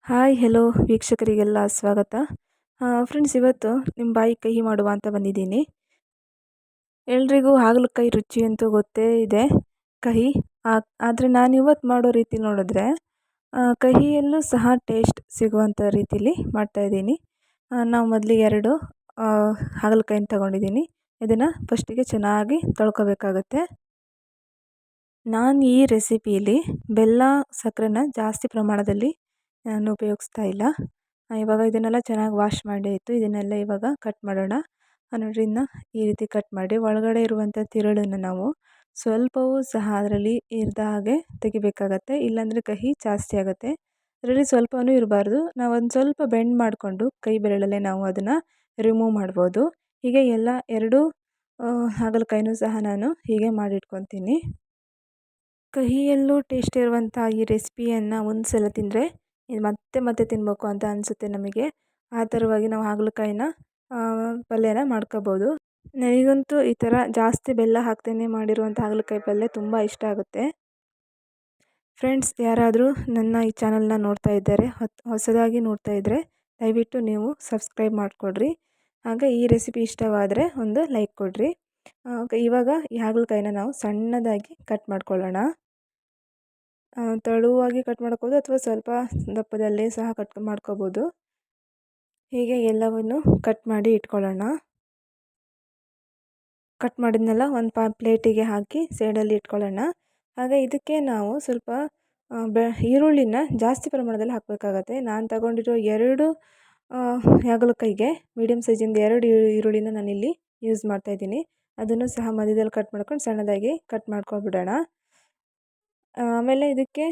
Hi hello ವೀಕ್ಷಕರಿಗೆಲ್ಲ ಸ್ವಾಗತ. Friends, ಇವತ್ತು ನಿಮ್ಮ ಬಾಯಿ ಕಹಿ ಮಾಡುವ ಅಂತ ಬಂದಿದ್ದೀನಿ. ಎಲ್ರಿಗೂ ಹಾಗಲಕಾಯಿ ರುಚಿ ಅಂತೂ ಗೊತ್ತೇ ಇದೆ, ಕಹಿ. ಆದರೆ ನಾನು ಇವತ್ತು ಮಾಡೋ ರೀತಿ ನೋಡಿದ್ರೆ ಕಹಿಯಲ್ಲೂ ಸಹ ಟೇಸ್ಟ್ ಸಿಗುವಂಥ ರೀತಿಲಿ ಮಾಡ್ತಾಯಿದ್ದೀನಿ. ನಾವು ಮೊದಲಿಗೆ 2 ಹಾಗಲಕಾಯಿನ ತಗೊಂಡಿದ್ದೀನಿ. ಇದನ್ನು ಫಸ್ಟಿಗೆ ಚೆನ್ನಾಗಿ ತೊಳ್ಕೊಬೇಕಾಗತ್ತೆ. ನಾನು ಈ ರೆಸಿಪಿಲಿ ಬೆಲ್ಲ ಸಕ್ಕರೆನ ಜಾಸ್ತಿ ಪ್ರಮಾಣದಲ್ಲಿ ನಾನು ಉಪಯೋಗಿಸ್ತಾ ಇಲ್ಲ. ಇವಾಗ ಇದನ್ನೆಲ್ಲ ಚೆನ್ನಾಗಿ ವಾಶ್ ಮಾಡಿ ಆಯಿತು. ಇದನ್ನೆಲ್ಲ ಇವಾಗ ಕಟ್ ಮಾಡೋಣ. ನೋಡ್ರಿ, ಈ ರೀತಿ ಕಟ್ ಮಾಡಿ ಒಳಗಡೆ ಇರುವಂಥ ತಿರುಳನ್ನು ನಾವು ಸ್ವಲ್ಪವೂ ಸಹ ಅದರಲ್ಲಿ ಇರದ ಹಾಗೆ ತೆಗಿಬೇಕಾಗತ್ತೆ. ಇಲ್ಲಾಂದರೆ ಕಹಿ ಜಾಸ್ತಿ ಆಗುತ್ತೆ. ಅದರಲ್ಲಿ ಸ್ವಲ್ಪವೂ ಇರಬಾರ್ದು. ನಾವು ಒಂದು ಸ್ವಲ್ಪ ಬೆಂಡ್ ಮಾಡಿಕೊಂಡು ಕೈ ಬೆರಳಲ್ಲೇ ನಾವು ಅದನ್ನು ರಿಮೂವ್ ಮಾಡ್ಬೋದು. ಹೀಗೆ ಎಲ್ಲ 2 ಹಾಗಲಕಾಯಿನೂ ಸಹ ನಾನು ಹೀಗೆ ಮಾಡಿಟ್ಕೊತೀನಿ. ಕಹಿಯಲ್ಲೂ ಟೇಸ್ಟ್ ಇರುವಂಥ ಈ ರೆಸಿಪಿಯನ್ನು ಒಂದು ಸಲ ತಿಂದರೆ ಇದು ಮತ್ತೆ ಮತ್ತೆ ತಿನ್ನಬೇಕು ಅಂತ ಅನಿಸುತ್ತೆ ನಮಗೆ. ಆ ಥರವಾಗಿ ನಾವು ಹಾಗಲಕಾಯಿನ ಪಲ್ಯನ ಮಾಡ್ಕೋಬೋದು. ನನಗಂತೂ ಈ ಥರ ಜಾಸ್ತಿ ಬೆಲ್ಲ ಹಾಕ್ದೇ ಮಾಡಿರುವಂಥ ಹಾಗಲಕಾಯಿ ಪಲ್ಯ ತುಂಬ ಇಷ್ಟ ಆಗುತ್ತೆ. ಫ್ರೆಂಡ್ಸ್, ಯಾರಾದರೂ ನನ್ನ ಈ ಚಾನಲ್ನ ನೋಡ್ತಾ ಇದ್ದಾರೆ, ಹೊಸದಾಗಿ ನೋಡ್ತಾ ಇದ್ದರೆ ದಯವಿಟ್ಟು ನೀವು ಸಬ್ಸ್ಕ್ರೈಬ್ ಮಾಡಿಕೊಡ್ರಿ. ಹಾಗೆ ಈ ರೆಸಿಪಿ ಇಷ್ಟವಾದರೆ ಒಂದು ಲೈಕ್ ಕೊಡಿರಿ. ಇವಾಗ ಈ ಹಾಗಲಕಾಯಿನ ನಾವು ಸಣ್ಣದಾಗಿ ಕಟ್ ಮಾಡ್ಕೊಳ್ಳೋಣ. ತೆಳುವಾಗಿ ಕಟ್ ಮಾಡ್ಕೋಬೋದು ಅಥವಾ ಸ್ವಲ್ಪ ದಪ್ಪದಲ್ಲೇ ಸಹ ಕಟ್ ಮಾಡ್ಕೋಬೋದು. ಹೀಗೆ ಎಲ್ಲವನ್ನು ಕಟ್ ಮಾಡಿ ಇಟ್ಕೊಳ್ಳೋಣ. ಕಟ್ ಮಾಡಿದ್ನೆಲ್ಲ ಒಂದು ಪ್ಲೇಟಿಗೆ ಹಾಕಿ ಸೈಡಲ್ಲಿ ಇಟ್ಕೊಳ್ಳೋಣ. ಹಾಗೆ ಇದಕ್ಕೆ ನಾವು ಸ್ವಲ್ಪ ಈರುಳ್ಳಿನ ಜಾಸ್ತಿ ಪ್ರಮಾಣದಲ್ಲಿ ಹಾಕಬೇಕಾಗತ್ತೆ. ನಾನು ತಗೊಂಡಿರೋ 2 ಹಾಗಲಕಾಯಿಗೆ ಮೀಡಿಯಮ್ ಸೈಜಿಂದ 2 ಈರುಳ್ಳಿನ ನಾನಿಲ್ಲಿ ಯೂಸ್ ಮಾಡ್ತಾಯಿದ್ದೀನಿ. ಅದನ್ನು ಸಹ ಮಧ್ಯದಲ್ಲಿ ಕಟ್ ಮಾಡ್ಕೊಂಡು ಸಣ್ಣದಾಗಿ ಕಟ್ ಮಾಡ್ಕೊಬಿಡೋಣ. ಆಮೇಲೆ ಇದಕ್ಕೆ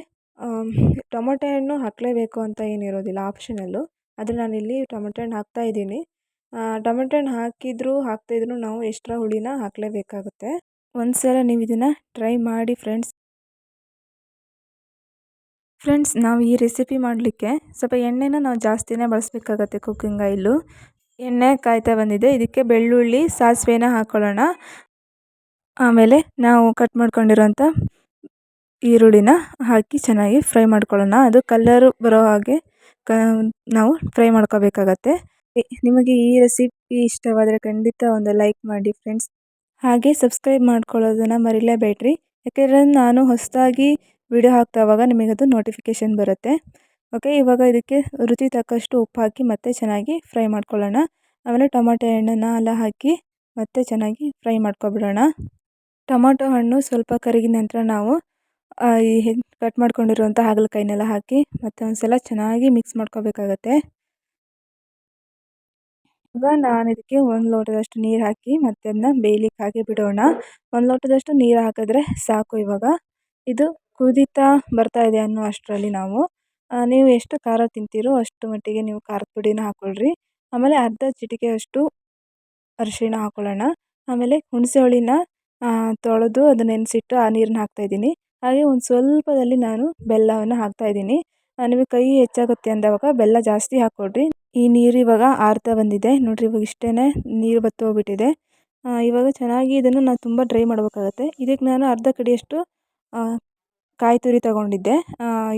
ಟೊಮೊಟೊ ಹಣ್ಣು ಹಾಕಲೇಬೇಕು ಅಂತ ಏನಿರೋದಿಲ್ಲ, ಆಪ್ಷನಲ್ಲು. ಆದರೆ ನಾನಿಲ್ಲಿ ಟೊಮೊಟೊ ಹಣ್ಣು ಹಾಕ್ತಾಯಿದ್ದೀನಿ. ಟೊಮೊಟೊ ಹಣ್ಣು ಹಾಕಿದರೂ ಹಾಕ್ತಾಯಿದ್ರು ನಾವು ಎಕ್ಸ್ಟ್ರಾ ಹುಳಿನ ಹಾಕಲೇಬೇಕಾಗುತ್ತೆ. ಒಂದು ಸಲ ನೀವು ಇದನ್ನು ಟ್ರೈ ಮಾಡಿ ಫ್ರೆಂಡ್ಸ್. ನಾವು ಈ ರೆಸಿಪಿ ಮಾಡಲಿಕ್ಕೆ ಸ್ವಲ್ಪ ಎಣ್ಣೆನ ನಾವು ಜಾಸ್ತಿನೇ ಬಳಸಬೇಕಾಗತ್ತೆ. Cooking oil. ಎಣ್ಣೆ ಕಾಯ್ತಾ ಬಂದಿದೆ. ಇದಕ್ಕೆ ಬೆಳ್ಳುಳ್ಳಿ, ಸಾಸಿವೆನ ಹಾಕ್ಕೊಳ್ಳೋಣ. ಆಮೇಲೆ ನಾವು ಕಟ್ ಮಾಡ್ಕೊಂಡಿರೋಂಥ ಈರುಳ್ಳಿನ ಹಾಕಿ ಚೆನ್ನಾಗಿ ಫ್ರೈ ಮಾಡ್ಕೊಳ್ಳೋಣ. ಅದು ಕಲರು ಬರೋ ಹಾಗೆ ನಾವು ಫ್ರೈ ಮಾಡ್ಕೋಬೇಕಾಗತ್ತೆ. ನಿಮಗೆ ಈ ರೆಸಿಪಿ ಇಷ್ಟವಾದರೆ ಖಂಡಿತ ಒಂದು ಲೈಕ್ ಮಾಡಿ ಫ್ರೆಂಡ್ಸ್. ಹಾಗೆ ಸಬ್ಸ್ಕ್ರೈಬ್ ಮಾಡ್ಕೊಳ್ಳೋದನ್ನು ಮರಿಲೇಬೇಡ್ರಿ. ಯಾಕೆಂದರೆ ನಾನು ಹೊಸದಾಗಿ ವಿಡಿಯೋ ಹಾಕ್ತಾವಾಗ ನಿಮಗದು ನೋಟಿಫಿಕೇಷನ್ ಬರುತ್ತೆ. ಓಕೆ, ಇವಾಗ ಇದಕ್ಕೆ ರುಚಿ ತಕ್ಕಷ್ಟು ಉಪ್ಪು ಹಾಕಿ ಮತ್ತೆ ಚೆನ್ನಾಗಿ ಫ್ರೈ ಮಾಡ್ಕೊಳ್ಳೋಣ. ಆಮೇಲೆ ಟೊಮೊಟೊ ಹಣ್ಣನ್ನು ಎಲ್ಲ ಹಾಕಿ ಮತ್ತೆ ಚೆನ್ನಾಗಿ ಫ್ರೈ ಮಾಡ್ಕೊಬಿಡೋಣ. ಟೊಮೊಟೊ ಹಣ್ಣು ಸ್ವಲ್ಪ ಕರಗಿದ ನಂತರ ನಾವು ಈ ಕಟ್ ಮಾಡ್ಕೊಂಡಿರುವಂಥ ಹಾಗಲಕಾಯಿನೆಲ್ಲ ಹಾಕಿ ಮತ್ತೆ ಒಂದು ಸಲ ಚೆನ್ನಾಗಿ ಮಿಕ್ಸ್ ಮಾಡ್ಕೋಬೇಕಾಗತ್ತೆ. ಈಗ ನಾನು ಇದಕ್ಕೆ 1 ಲೋಟದಷ್ಟು ನೀರು ಹಾಕಿ ಮತ್ತೆ ಅದನ್ನ ಬೇಯಲಿಕ್ಕೆ ಹಾಕಿ ಬಿಡೋಣ. 1 ಲೋಟದಷ್ಟು ನೀರು ಹಾಕಿದ್ರೆ ಸಾಕು. ಇವಾಗ ಇದು ಕುದೀತಾ ಬರ್ತಾ ಇದೆ ಅನ್ನೋ ಅಷ್ಟರಲ್ಲಿ ನಾವು ನೀವು ಎಷ್ಟು ಖಾರ ತಿಂತೀರೋ ಅಷ್ಟು ಮಟ್ಟಿಗೆ ನೀವು ಖಾರದ ಪುಡಿನ ಹಾಕ್ಕೊಳ್ರಿ. ಆಮೇಲೆ ಅರ್ಧ ಚಿಟಿಕೆಯಷ್ಟು ಅರಿಶಿಣ ಹಾಕ್ಕೊಳ್ಳೋಣ. ಆಮೇಲೆ ಹುಣಸೆ ಹುಳಿನ ತೊಳೆದು ಅದು ನೆನೆಸಿಟ್ಟು ಆ ನೀರನ್ನ ಹಾಕ್ತಾಯಿದ್ದೀನಿ. ಹಾಗೆ ಒಂದು ಸ್ವಲ್ಪದಲ್ಲಿ ನಾನು ಬೆಲ್ಲವನ್ನು ಹಾಕ್ತಾಯಿದ್ದೀನಿ. ನಿಮಗೆ ಕಹಿ ಹೆಚ್ಚಾಗುತ್ತೆ ಅಂದಾಗ ಬೆಲ್ಲ ಜಾಸ್ತಿ ಹಾಕ್ಕೊಡ್ರಿ. ಈ ನೀರು ಇವಾಗ ಆರ್ತಾ ಬಂದಿದೆ ನೋಡಿರಿ. ಇವಾಗ ಇಷ್ಟೇ ನೀರು ಬತ್ತಿ ಹೋಗ್ಬಿಟ್ಟಿದೆ. ಇವಾಗ ಚೆನ್ನಾಗಿ ಇದನ್ನು ನಾನು ತುಂಬ ಡ್ರೈ ಮಾಡಬೇಕಾಗತ್ತೆ. ಇದಕ್ಕೆ ನಾನು ಅರ್ಧ ಕಡಿಯಷ್ಟು ಕಾಯಿ ತುರಿ ತಗೊಂಡಿದ್ದೆ.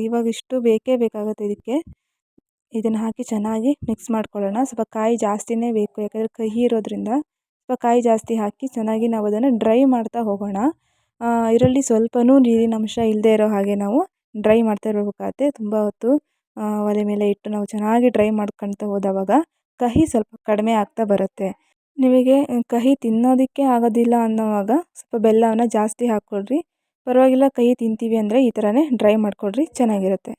ಇವಾಗ ಇಷ್ಟು ಬೇಕೇ ಬೇಕಾಗುತ್ತೆ ಇದಕ್ಕೆ. ಇದನ್ನು ಹಾಕಿ ಚೆನ್ನಾಗಿ ಮಿಕ್ಸ್ ಮಾಡ್ಕೊಳ್ಳೋಣ. ಸ್ವಲ್ಪ ಕಾಯಿ ಜಾಸ್ತಿನೇ ಬೇಕು, ಯಾಕಂದರೆ ಕಹಿ ಇರೋದ್ರಿಂದ ಸ್ವಲ್ಪ ಕಾಯಿ ಜಾಸ್ತಿ ಹಾಕಿ ಚೆನ್ನಾಗಿ ನಾವು ಅದನ್ನು ಡ್ರೈ ಮಾಡ್ತಾ ಹೋಗೋಣ. ಇದರಲ್ಲಿ ಸ್ವಲ್ಪನೂ ನೀರಿನ ಅಂಶ ಇಲ್ಲದೆ ಇರೋ ಹಾಗೆ ನಾವು ಡ್ರೈ ಮಾಡ್ತಾ ಇರಬೇಕಾಗತ್ತೆ. ತುಂಬ ಹೊತ್ತು ಒಲೆ ಮೇಲೆ ಇಟ್ಟು ನಾವು ಚೆನ್ನಾಗಿ ಡ್ರೈ ಮಾಡ್ಕೊಳ್ತಾ ಹೋದವಾಗ ಕಹಿ ಸ್ವಲ್ಪ ಕಡಿಮೆ ಆಗ್ತಾ ಬರುತ್ತೆ. ನಿಮಗೆ ಕಹಿ ತಿನ್ನೋದಕ್ಕೆ ಆಗೋದಿಲ್ಲ ಅನ್ನೋವಾಗ ಸ್ವಲ್ಪ ಬೆಲ್ಲವನ್ನು ಜಾಸ್ತಿ ಹಾಕ್ಕೊಳ್ರಿ. ಪರವಾಗಿಲ್ಲ, ಕಹಿ ತಿಂತೀವಿ ಅಂದರೆ ಈ ಥರನೇ ಡ್ರೈ ಮಾಡಿಕೊಡ್ರಿ, ಚೆನ್ನಾಗಿರುತ್ತೆ.